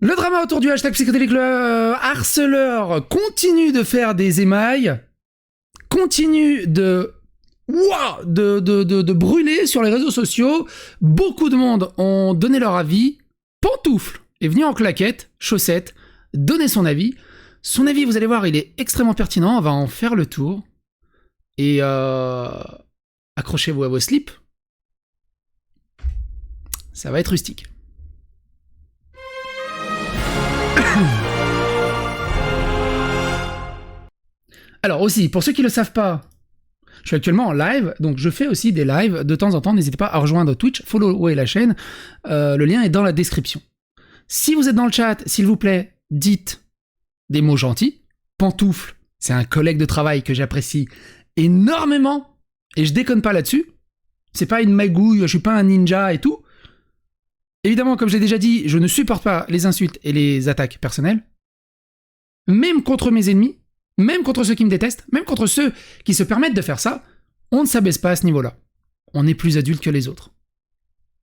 Le drama autour du hashtag psychédélique, le harceleur continue de faire des émails, continue de brûler sur les réseaux sociaux. Beaucoup de monde ont donné leur avis. Pantoufle est venu en claquette, chaussette, donner son avis. Son avis, vous allez voir, il est extrêmement pertinent. On va en faire le tour. Et accrochez-vous à vos slips. Ça va être rustique. Alors aussi, pour ceux qui ne le savent pas, je suis actuellement en live, donc je fais aussi des lives de temps en temps. N'hésitez pas à rejoindre Twitch, follower la chaîne. Le lien est dans la description. Si vous êtes dans le chat, s'il vous plaît, dites des mots gentils. Pantoufle, c'est un collègue de travail que j'apprécie énormément, et je déconne pas là-dessus. C'est pas une magouille, je suis pas un ninja et tout. Évidemment, comme je l'ai déjà dit, je ne supporte pas les insultes et les attaques personnelles. Même contre mes ennemis, même contre ceux qui me détestent, même contre ceux qui se permettent de faire ça, on ne s'abaisse pas à ce niveau-là. On est plus adulte que les autres.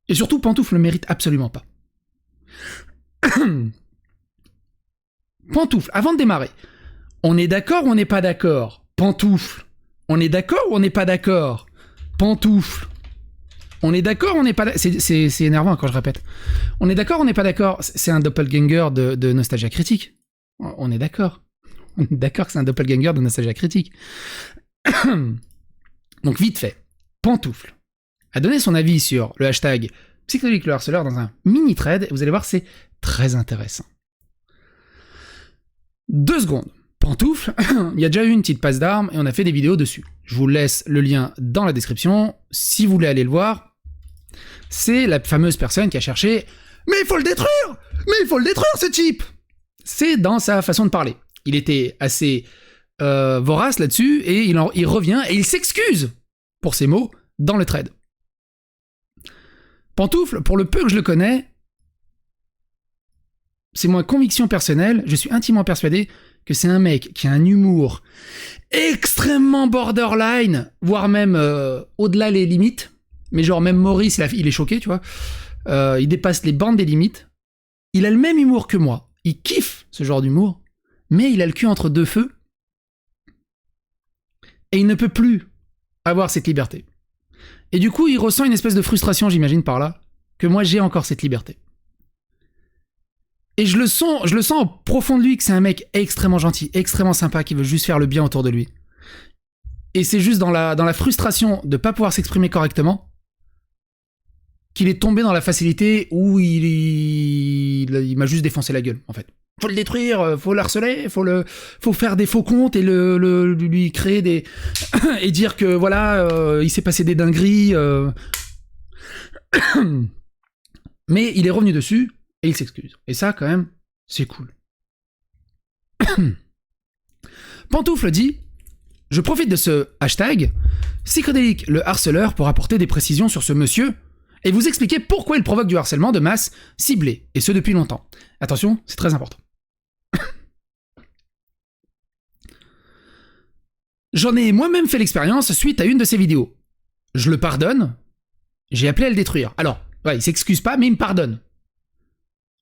Et surtout, Pantoufle le mérite absolument pas. Pantoufle, avant de démarrer, on est d'accord ou on n'est pas d'accord? Pantoufle, on est d'accord ou on n'est pas d'accord? Pantoufle, on est d'accord ou on n'est pas d'accord? C'est énervant quand je répète. On est d'accord ou on n'est pas d'accord? C'est un doppelganger de Nostalgia Critique. On est d'accord. On est d'accord que c'est un doppelganger de Nostalgia Critique. Donc vite fait, Pantoufle a donné son avis sur le hashtag psychédélique le harceleur dans un mini thread, et vous allez voir, c'est très intéressant. 2 secondes. Pantoufle, il y a déjà eu une petite passe d'armes et on a fait des vidéos dessus. Je vous laisse le lien dans la description si vous voulez aller le voir. C'est la fameuse personne qui a cherché « Mais il faut le détruire! Mais il faut le détruire, ce type !» C'est dans sa façon de parler. Il était assez vorace là-dessus, et il revient et il s'excuse pour ses mots dans le thread. Pantoufle, pour le peu que je le connais, c'est ma conviction personnelle, je suis intimement persuadé que c'est un mec qui a un humour extrêmement borderline, voire même au-delà les limites, mais genre même Maurice, il est choqué, tu vois. Il dépasse les bandes des limites. Il a le même humour que moi. Il kiffe ce genre d'humour, mais il a le cul entre deux feux. Et il ne peut plus avoir cette liberté. Et du coup, il ressent une espèce de frustration, j'imagine, par là, que moi j'ai encore cette liberté. Et je le sens au profond de lui que c'est un mec extrêmement gentil, extrêmement sympa, qui veut juste faire le bien autour de lui. Et c'est juste dans la frustration de pas pouvoir s'exprimer correctement qu'il est tombé dans la facilité où il m'a juste défoncé la gueule, en fait. Faut le détruire, faut le harceler, faut faire des faux comptes et lui créer des... et dire que, voilà, il s'est passé des dingueries. Mais il est revenu dessus et il s'excuse. Et ça, quand même, c'est cool. Pantoufle dit... Je profite de ce hashtag, psychédélique le harceleur, pour apporter des précisions sur ce monsieur et vous expliquer pourquoi il provoque du harcèlement de masse ciblé, et ce depuis longtemps. Attention, c'est très important. J'en ai moi-même fait l'expérience suite à une de ses vidéos. Je le pardonne, j'ai appelé à le détruire. Alors, ouais, il s'excuse pas, mais il me pardonne.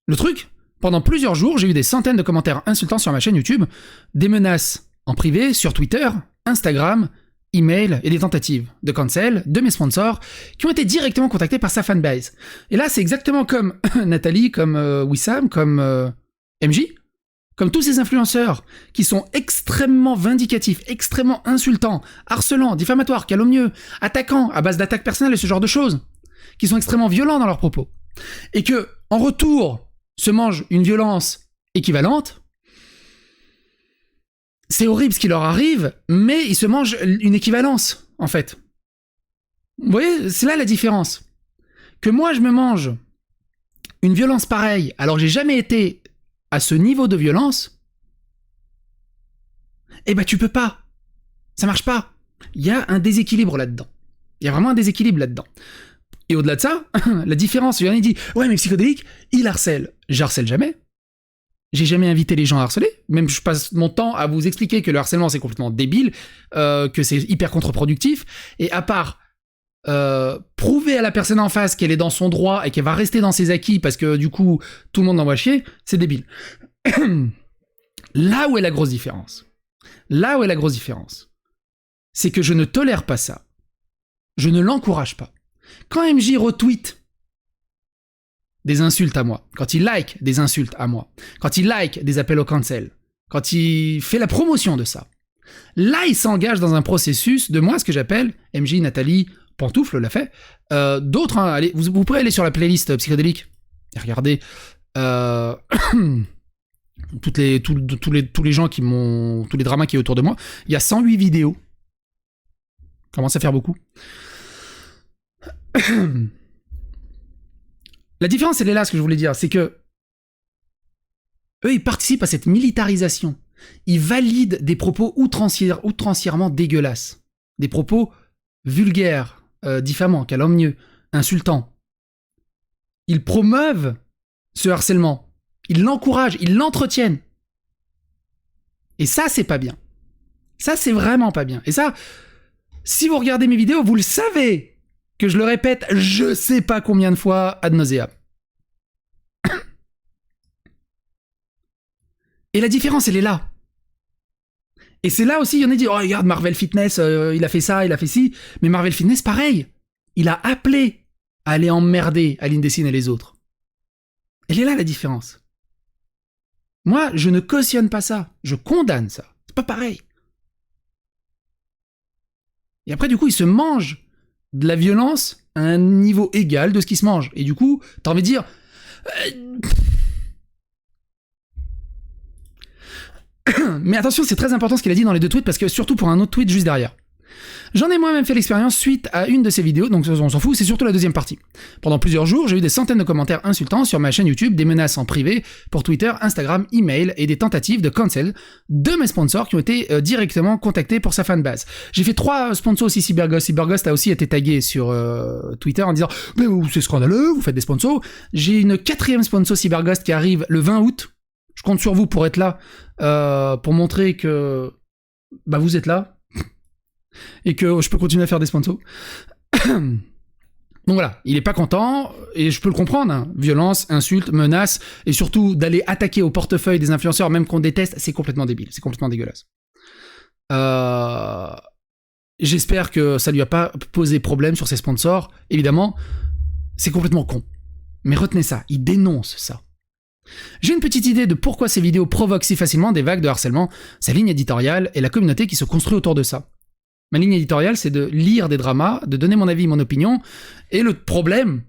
Le truc, pendant plusieurs jours, j'ai eu des centaines de commentaires insultants sur ma chaîne YouTube, des menaces en privé, sur Twitter, Instagram, email et des tentatives de cancel de mes sponsors qui ont été directement contactés par sa fanbase. Et là, c'est exactement comme Nathalie, comme Wissam, comme MJ, comme tous ces influenceurs qui sont extrêmement vindicatifs, extrêmement insultants, harcelants, diffamatoires, calomnieux, attaquants à base d'attaques personnelles et ce genre de choses, qui sont extrêmement violents dans leurs propos. Et que, en retour, se mangent une violence équivalente. C'est horrible ce qui leur arrive, mais ils se mangent une équivalence, en fait. Vous voyez, c'est là la différence. Que moi, je me mange une violence pareille, alors que j'ai jamais été à ce niveau de violence, eh ben tu peux pas. Ça marche pas. Il y a un déséquilibre là-dedans. Il y a vraiment un déséquilibre là-dedans. Et au-delà de ça, la différence, il y en a qui dit « Ouais, mais psychédélique, il harcèle. » J'harcèle jamais. J'ai jamais invité les gens à harceler. Même je passe mon temps à vous expliquer que le harcèlement c'est complètement débile, que c'est hyper contre-productif. Et à part prouver à la personne en face qu'elle est dans son droit et qu'elle va rester dans ses acquis parce que du coup tout le monde envoie chier, c'est débile. Là où est la grosse différence, c'est que je ne tolère pas ça. Je ne l'encourage pas. Quand MJ retweet des insultes à moi, quand il like des insultes à moi, quand il like des appels au cancel, quand il fait la promotion de ça, là il s'engage dans un processus de moi, ce que j'appelle, MJ, Nathalie, Pantoufle l'a fait, d'autres, hein, allez, vous pourrez aller sur la playlist psychédélique et regarder tous les gens qui m'ont, tous les dramas qui est autour de moi, il y a 108 vidéos. Commence à faire beaucoup. La différence, elle est là, ce que je voulais dire, c'est que eux, ils participent à cette militarisation. Ils valident des propos outrancièrement dégueulasses. Des propos vulgaires, diffamants, calomnieux, insultants. Ils promeuvent ce harcèlement. Ils l'encouragent, ils l'entretiennent. Et ça, c'est pas bien. Ça, c'est vraiment pas bien. Et ça, si vous regardez mes vidéos, vous le savez que je le répète je sais pas combien de fois ad nauseam. Et la différence, elle est là. Et c'est là aussi, il y en a dit, oh regarde, Marvel Fitness, il a fait ça, il a fait ci. Mais Marvel Fitness, pareil. Il a appelé à aller emmerder Aline Dessine et les autres. Elle est là la différence. Moi, je ne cautionne pas ça. Je condamne ça. C'est pas pareil. Et après, du coup, ils se mangent de la violence à un niveau égal de ce qui se mange. Et du coup, t'as envie de dire... Mais attention, c'est très important ce qu'il a dit dans les deux tweets, parce que surtout pour un autre tweet juste derrière. J'en ai moi-même fait l'expérience suite à une de ces vidéos, donc on s'en fout, c'est surtout la deuxième partie. Pendant plusieurs jours, j'ai eu des centaines de commentaires insultants sur ma chaîne YouTube, des menaces en privé pour Twitter, Instagram, email et des tentatives de cancel de mes sponsors qui ont été directement contactés pour sa fanbase. J'ai fait 3 sponsors aussi, Cyberghost. Cyberghost a aussi été tagué sur Twitter en disant « Mais c'est scandaleux, vous faites des sponsors ». J'ai une 4e sponsor Cyberghost qui arrive le 20 août. Je compte sur vous pour être là, pour montrer que bah, vous êtes là. Et que je peux continuer à faire des sponsors. Donc voilà, il est pas content, et je peux le comprendre, hein. Violence, insultes, menaces, et surtout d'aller attaquer au portefeuille des influenceurs, même qu'on déteste, c'est complètement débile, c'est complètement dégueulasse. J'espère que ça lui a pas posé problème sur ses sponsors, évidemment, c'est complètement con. Mais retenez ça, il dénonce ça. J'ai une petite idée de pourquoi ces vidéos provoquent si facilement des vagues de harcèlement, sa ligne éditoriale et la communauté qui se construit autour de ça. Ma ligne éditoriale, c'est de lire des dramas, de donner mon avis, mon opinion, et le problème,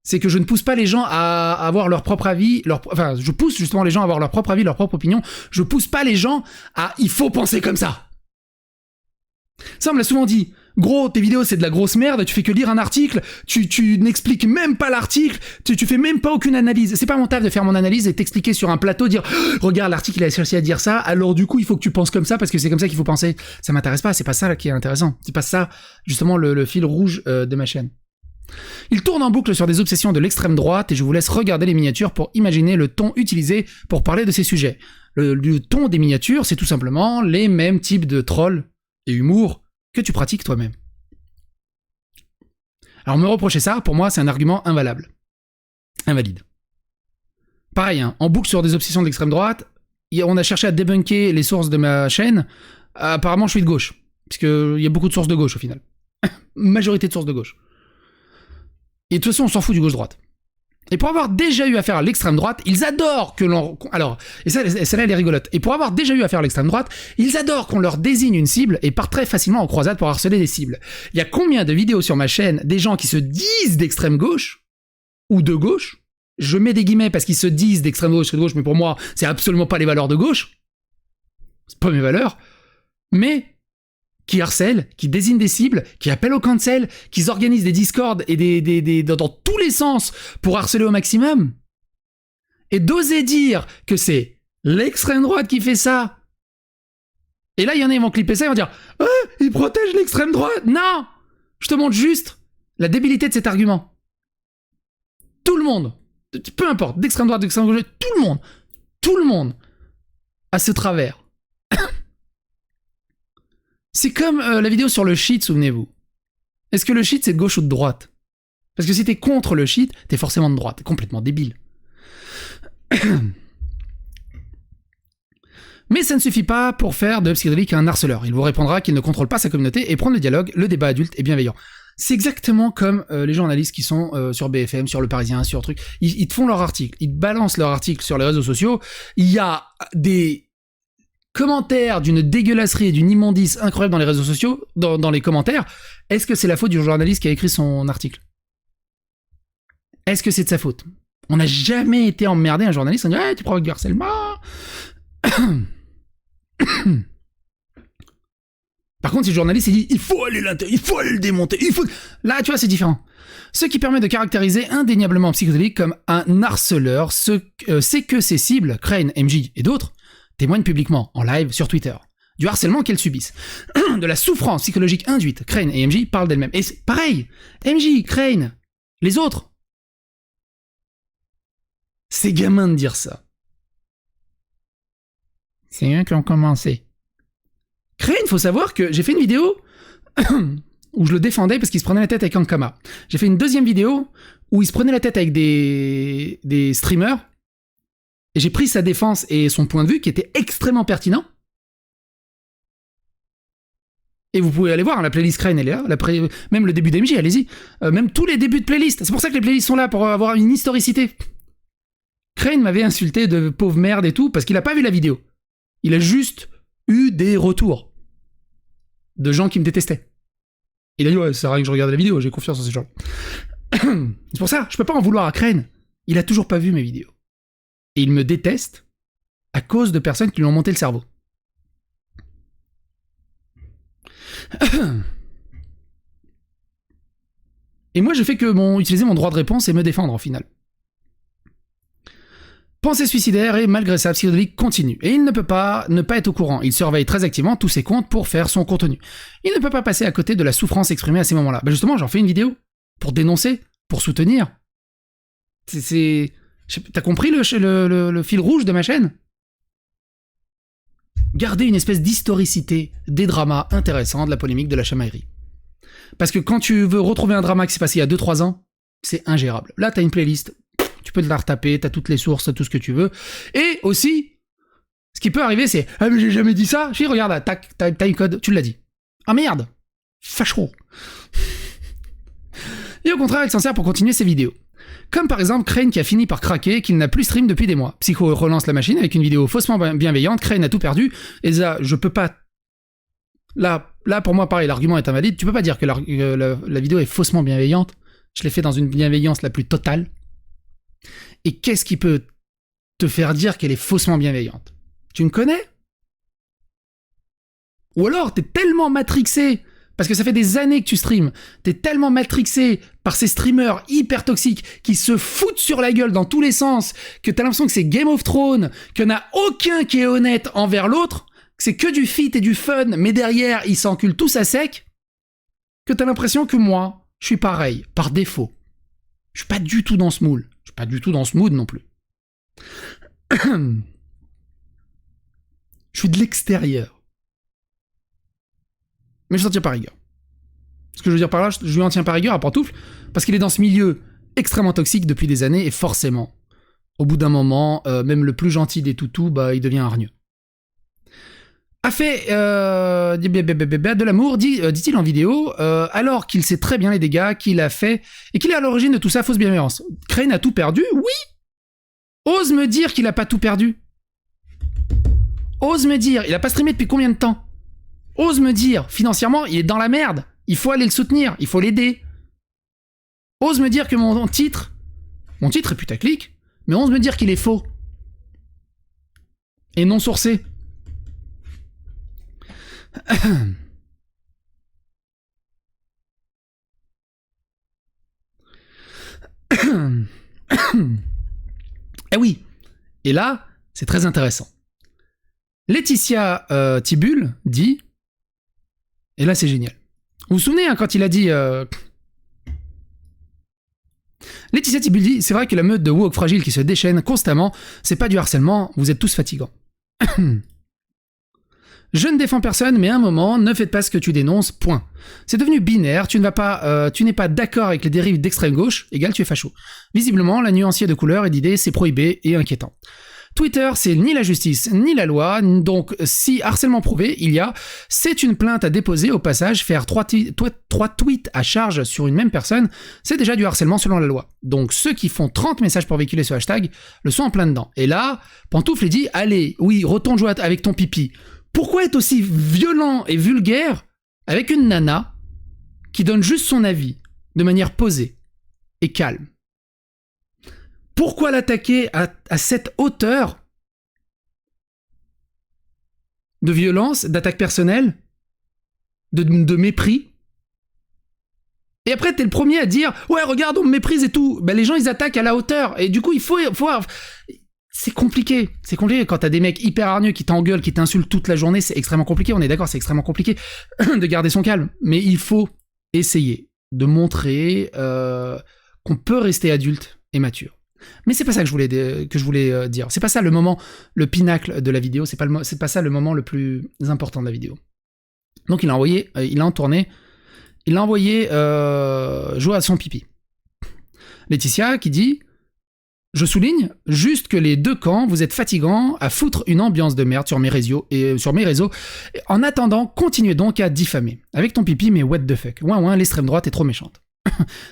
c'est que je ne pousse pas les gens à avoir leur propre avis, enfin, je pousse justement les gens à avoir leur propre avis, leur propre opinion, je pousse pas les gens à « il faut penser comme ça ». Ça, on me l'a souvent dit. Gros, tes vidéos, c'est de la grosse merde, tu fais que lire un article, tu n'expliques même pas l'article, tu fais même pas aucune analyse. C'est pas mon taf de faire mon analyse et t'expliquer sur un plateau, dire « Regarde, l'article, il a cherché à dire ça, alors du coup, il faut que tu penses comme ça, parce que c'est comme ça qu'il faut penser. » Ça m'intéresse pas, c'est pas ça qui est intéressant. C'est pas ça, justement, le fil rouge de ma chaîne. Il tourne en boucle sur des obsessions de l'extrême droite, et je vous laisse regarder les miniatures pour imaginer le ton utilisé pour parler de ces sujets. Le ton des miniatures, c'est tout simplement les mêmes types de trolls et humour que tu pratiques toi-même. Alors me reprocher ça, pour moi, c'est un argument invalable. Invalide. Pareil, hein, en boucle sur des obsessions de l'extrême droite, on a cherché à débunker les sources de ma chaîne. Apparemment, je suis de gauche. Puisqu'il y a beaucoup de sources de gauche, au final. Majorité de sources de gauche. Et de toute façon, on s'en fout du gauche-droite. Et pour avoir déjà eu affaire à l'extrême droite, ils adorent que l'on... Alors, et celle-là, elle est rigolote. Et pour avoir déjà eu affaire à l'extrême droite, ils adorent qu'on leur désigne une cible et partent très facilement en croisade pour harceler des cibles. Il y a combien de vidéos sur ma chaîne des gens qui se disent d'extrême gauche ou de gauche? Je mets des guillemets parce qu'ils se disent d'extrême gauche, mais pour moi, c'est absolument pas les valeurs de gauche. C'est pas mes valeurs. Mais qui harcèlent, qui désignent des cibles, qui appellent au cancel, qui organisent des discords et dans tous les sens pour harceler au maximum. Et d'oser dire que c'est l'extrême droite qui fait ça. Et là, il y en a, ils vont clipper ça, ils vont dire « Ah, ils protègent l'extrême droite !» Non! Je te montre juste la débilité de cet argument. Tout le monde, peu importe, d'extrême droite, d'extrême gauche, tout le monde a ce travers. C'est comme la vidéo sur le shit, souvenez-vous. Est-ce que le shit c'est de gauche ou de droite? Parce que si t'es contre le shit, t'es forcément de droite. T'es complètement débile. Mais ça ne suffit pas pour faire de Psychédélique un harceleur. Il vous répondra qu'il ne contrôle pas sa communauté et prendre le dialogue, le débat adulte et bienveillant. C'est exactement comme les journalistes qui sont sur BFM, sur Le Parisien, sur truc. Ils te font leur article, ils te balancent leur article sur les réseaux sociaux. Il y a des commentaires d'une dégueulasserie et d'une immondice incroyable dans les réseaux sociaux, dans les commentaires. Est-ce que c'est la faute du journaliste qui a écrit son article? Est-ce que c'est de sa faute? On n'a jamais été emmerdé un journaliste en disant hey, tu provoques du harcèlement. Par contre, si le journaliste dit il faut aller l'intégrer, il faut aller le démonter, il faut. Là, tu vois, c'est différent. Ce qui permet de caractériser indéniablement Psychédélique comme un harceleur, c'est que ses cibles, Crane, MJ et d'autres, témoignent publiquement, en live, sur Twitter, du harcèlement qu'elles subissent, de la souffrance psychologique induite. Crane et MJ parlent d'elles-mêmes. Et c'est pareil, MJ, Crane, les autres. C'est gamin de dire ça. C'est eux qui ont commencé. Crane, faut savoir que j'ai fait une vidéo où je le défendais parce qu'il se prenait la tête avec Ankama. J'ai fait une deuxième vidéo où il se prenait la tête avec des streamers. Et j'ai pris sa défense et son point de vue qui était extrêmement pertinent. Et vous pouvez aller voir, la playlist Crane, elle est là. Même le début d'MJ, allez-y. Même tous les débuts de playlist. C'est pour ça que les playlists sont là, pour avoir une historicité. Crane m'avait insulté de pauvre merde et tout, parce qu'il a pas vu la vidéo. Il a juste eu des retours de gens qui me détestaient. Il a dit, ouais, ça sert à rien que je regarde la vidéo, j'ai confiance en ces gens. C'est pour ça, je peux pas en vouloir à Crane. Il a toujours pas vu mes vidéos. Et il me déteste à cause de personnes qui lui ont monté le cerveau. Et moi, je fais que utiliser mon droit de réponse et me défendre, en final. Pensée suicidaire et malgré ça, Psychédélique continue. Et il ne peut pas ne pas être au courant. Il surveille très activement tous ses comptes pour faire son contenu. Il ne peut pas passer à côté de la souffrance exprimée à ces moments-là. Bah justement, j'en fais une vidéo. Pour dénoncer, pour soutenir. T'as compris le fil rouge de ma chaîne? Garder une espèce d'historicité des dramas intéressants, de la polémique, de la chamaillerie. Parce que quand tu veux retrouver un drama qui s'est passé il y a 2-3 ans, c'est ingérable. Là, t'as une playlist, tu peux te la retaper, t'as toutes les sources, t'as tout ce que tu veux. Et aussi, ce qui peut arriver, c'est « Ah mais j'ai jamais dit ça !» Je dis « Regarde, là, t'as une code, tu l'as dit. » Ah merde, fâcheron. Et au contraire, il s'en sert pour continuer ses vidéos. Comme par exemple Crane qui a fini par craquer, qu'il n'a plus stream depuis des mois. Psycho relance la machine avec une vidéo faussement bienveillante, Crane a tout perdu, et ça, je peux pas... Là, pour moi, pareil, l'argument est invalide, tu peux pas dire que la vidéo est faussement bienveillante, je l'ai fait dans une bienveillance la plus totale. Et qu'est-ce qui peut te faire dire qu'elle est faussement bienveillante? Tu me connais? Ou alors, t'es tellement matrixé, parce que ça fait des années que tu streams, t'es tellement matrixé par ces streamers hyper toxiques qui se foutent sur la gueule dans tous les sens, que t'as l'impression que c'est Game of Thrones, qu'il n'y en a aucun qui est honnête envers l'autre, que c'est que du fit et du fun, mais derrière, ils s'enculent tous à sec, que t'as l'impression que moi, je suis pareil, par défaut. Je suis pas du tout dans ce moule. Je suis pas du tout dans ce mood non plus. Je suis de l'extérieur. Mais je n'en tiens pas rigueur. Ce que je veux dire par là, je lui en tiens pas rigueur à pantoufle, parce qu'il est dans ce milieu extrêmement toxique depuis des années, et forcément, au bout d'un moment, même le plus gentil des toutous, bah, il devient hargneux. A fait de l'amour, dit-il en vidéo, alors qu'il sait très bien les dégâts qu'il a fait, et qu'il est à l'origine de tout ça, fausse bienveillance. Crane a tout perdu? Oui! Ose me dire qu'il a pas tout perdu. Ose me dire, il a pas streamé depuis combien de temps? Ose me dire, financièrement, il est dans la merde. Il faut aller le soutenir, il faut l'aider. Ose me dire que mon titre est putaclic, mais ose me dire qu'il est faux. Et non sourcé. Eh oui. Et là, c'est très intéressant. Laetitia Tibul dit, et là c'est génial. Vous vous souvenez hein, quand il a dit... Laetitia Tibul dit, c'est vrai que la meute de woke fragile qui se déchaîne constamment, c'est pas du harcèlement, vous êtes tous fatigants. Je ne défends personne, mais à un moment, ne faites pas ce que tu dénonces, point. C'est devenu binaire, tu n'es pas d'accord avec les dérives d'extrême gauche, égal tu es facho. Visiblement, la nuancier de couleur et d'idées, c'est prohibé et inquiétant. Twitter, c'est ni la justice, ni la loi, donc si harcèlement prouvé, c'est une plainte à déposer. Au passage, faire 3 tweets à charge sur une même personne, c'est déjà du harcèlement selon la loi. Donc ceux qui font 30 messages pour véhiculer ce hashtag le sont en plein dedans. Et là, Pantoufle dit « Allez, oui, retourne jouer avec ton pipi ». Pourquoi être aussi violent et vulgaire avec une nana qui donne juste son avis, de manière posée et calme? Pourquoi l'attaquer à cette hauteur de violence, d'attaque personnelle, de mépris? Et après, t'es le premier à dire « Ouais, regarde, on me méprise et tout ». Ben, les gens, ils attaquent à la hauteur. Et du coup, il faut... C'est compliqué. C'est compliqué quand t'as des mecs hyper hargneux qui t'engueulent, qui t'insultent toute la journée. C'est extrêmement compliqué. On est d'accord, c'est extrêmement compliqué de garder son calme. Mais il faut essayer de montrer qu'on peut rester adulte et mature. Mais c'est pas ça que je voulais dire. C'est pas ça le moment, le pinacle de la vidéo. C'est pas ça le moment le plus important de la vidéo. Donc il a envoyé jouer à son pipi. Laetitia qui dit « Je souligne juste que les deux camps, vous êtes fatigants à foutre une ambiance de merde sur mes réseaux. En attendant, continuez donc à diffamer. Avec ton pipi, mais what the fuck. Ouin, l'extrême droite est trop méchante.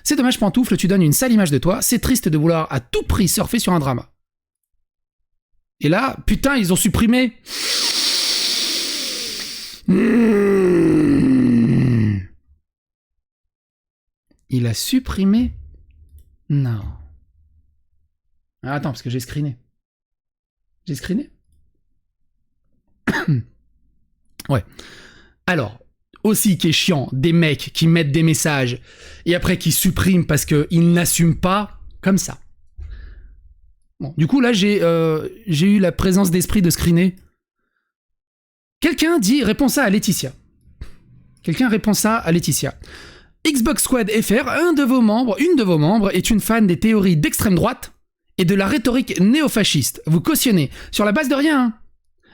C'est dommage, Pantoufle, tu donnes une sale image de toi. C'est triste de vouloir à tout prix surfer sur un drama. » Et là, putain, ils ont supprimé. Il a supprimé? Non. Ah, attends, parce que j'ai screené. J'ai screené? Ouais. Alors, aussi qui est chiant, des mecs qui mettent des messages et après qui suppriment parce qu'ils n'assument pas, comme ça. Bon, du coup, là, j'ai eu la présence d'esprit de screener. Quelqu'un répond ça à Laetitia. Xbox Squad FR, une de vos membres est une fan des théories d'extrême droite et de la rhétorique néofasciste. Vous cautionnez, sur la base de rien, hein.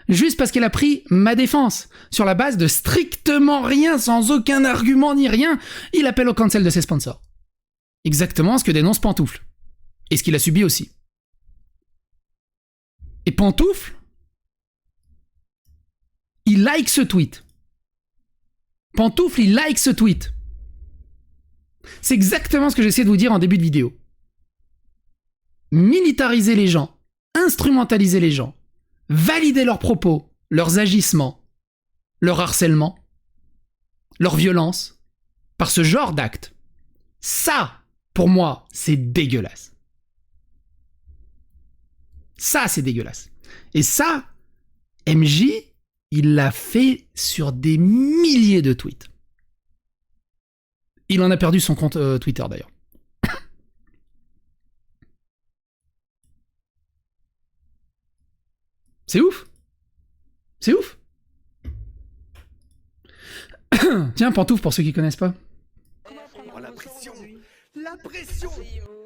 Juste parce qu'elle a pris ma défense, sur la base de strictement rien, sans aucun argument ni rien, il appelle au cancel de ses sponsors. Exactement ce que dénonce Pantoufle. Et ce qu'il a subi aussi. Et Pantoufle, il like ce tweet. C'est exactement ce que j'essaie de vous dire en début de vidéo. Militariser les gens, instrumentaliser les gens, valider leurs propos, leurs agissements, leur harcèlement, leur violence, par ce genre d'acte. Ça, pour moi, c'est dégueulasse. Ça, c'est dégueulasse. Et ça, MJ, il l'a fait sur des milliers de tweets. Il en a perdu son compte Twitter, d'ailleurs. C'est ouf. C'est ouf. Tiens, Pantoufle, pour ceux qui connaissent pas. Oh, la pression. La pression.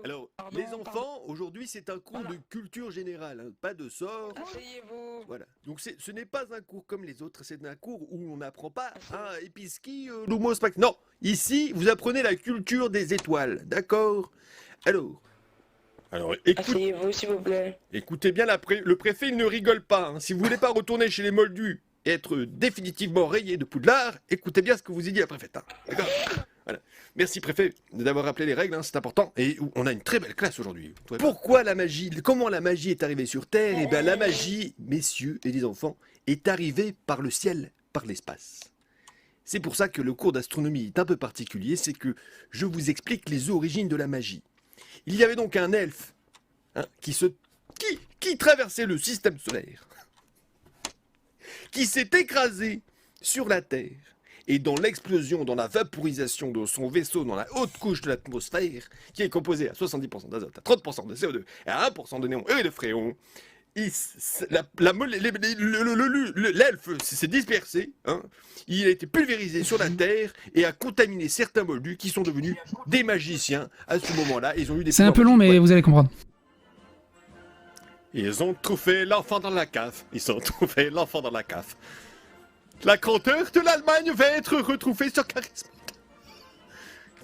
Alors, les enfants, aujourd'hui, c'est un cours de culture générale, hein, pas de sort. Asseyez-vous. Voilà. Donc, ce n'est pas un cours comme les autres, c'est un cours où on n'apprend pas un épiski, l'homo spac. Non, ici, vous apprenez la culture des étoiles, d'accord? Alors, Asseyez-vous, s'il vous plaît. écoutez bien, le préfet, il ne rigole pas. Hein. Si vous voulez pas retourner chez les Moldus et être définitivement rayé de Poudlard, écoutez bien ce que vous y dit la préfète. Hein. D'accord? Voilà. Merci préfet d'avoir rappelé les règles, hein, c'est important. Et on a une très belle classe aujourd'hui. Pourquoi la magie? Comment la magie est arrivée sur Terre? Eh bien la magie, messieurs et les enfants, est arrivée par le ciel, par l'espace. C'est pour ça que le cours d'astronomie est un peu particulier, c'est que je vous explique les origines de la magie. Il y avait donc un elfe hein, qui traversait le système solaire, qui s'est écrasé sur la Terre. Et dans l'explosion, dans la vaporisation de son vaisseau dans la haute couche de l'atmosphère, qui est composée à 70% d'azote, à 30% de CO2 et à 1% de néon et de fréon, l'elfe s'est dispersé, hein, il a été pulvérisé sur la Terre et a contaminé certains moldus qui sont devenus des magiciens à ce moment-là. Ils ont eu des C'est un peu long, mais vous allez comprendre. Ils ont trouvé l'enfant dans la cave. La grandeur de l'Allemagne va être retrouvée sur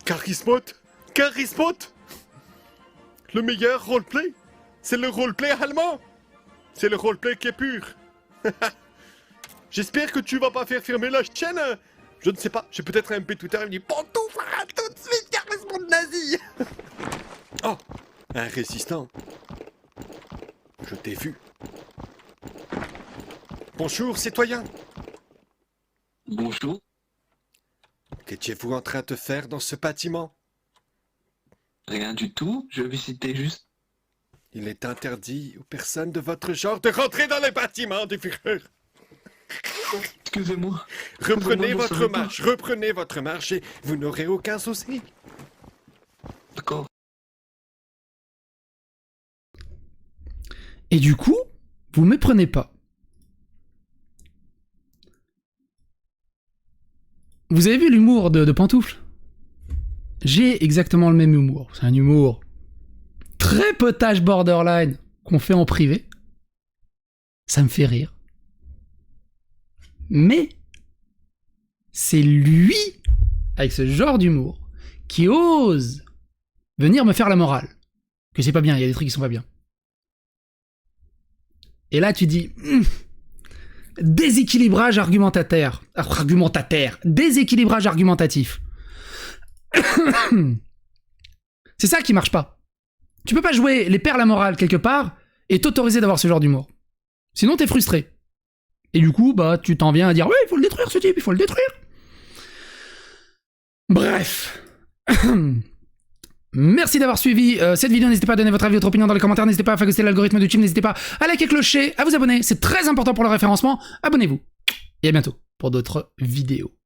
Charismote. Charismote. Le meilleur roleplay. C'est le roleplay allemand. C'est le roleplay qui est pur. J'espère que tu vas pas faire fermer la chaîne. Je ne sais pas. J'ai peut-être un MP Twitter. Il me dit pantoufle tout de suite, Charismote nazi. Oh, un résistant. Je t'ai vu. Bonjour, citoyen. Bonjour. Qu'étiez-vous en train de faire dans ce bâtiment? Rien du tout, je visitais juste. Il est interdit aux personnes de votre genre de rentrer dans les bâtiments du Führer. Excusez-moi. Reprenez Excusez-moi, je votre savais pas. marche, reprenez votre marche et vous n'aurez aucun souci. D'accord. Et du coup, vous méprenez pas. Vous avez vu l'humour de Pantoufle? J'ai exactement le même humour. C'est un humour très potage borderline qu'on fait en privé. Ça me fait rire. Mais c'est lui, avec ce genre d'humour, qui ose venir me faire la morale. Que c'est pas bien, il y a des trucs qui sont pas bien. Et là, tu dis... déséquilibrage argumentaire. Déséquilibrage argumentatif. C'est ça qui marche pas. Tu peux pas jouer les perles à morale quelque part et t'autoriser d'avoir ce genre d'humour. Sinon, t'es frustré. Et du coup, bah, tu t'en viens à dire « Ouais, il faut le détruire, ce type, il faut le détruire !» Bref. Merci d'avoir suivi cette vidéo, n'hésitez pas à donner votre avis, votre opinion dans les commentaires, n'hésitez pas à phagocyter l'algorithme de YouTube, n'hésitez pas à liker, clocher, à vous abonner, c'est très important pour le référencement, abonnez-vous. Et à bientôt pour d'autres vidéos.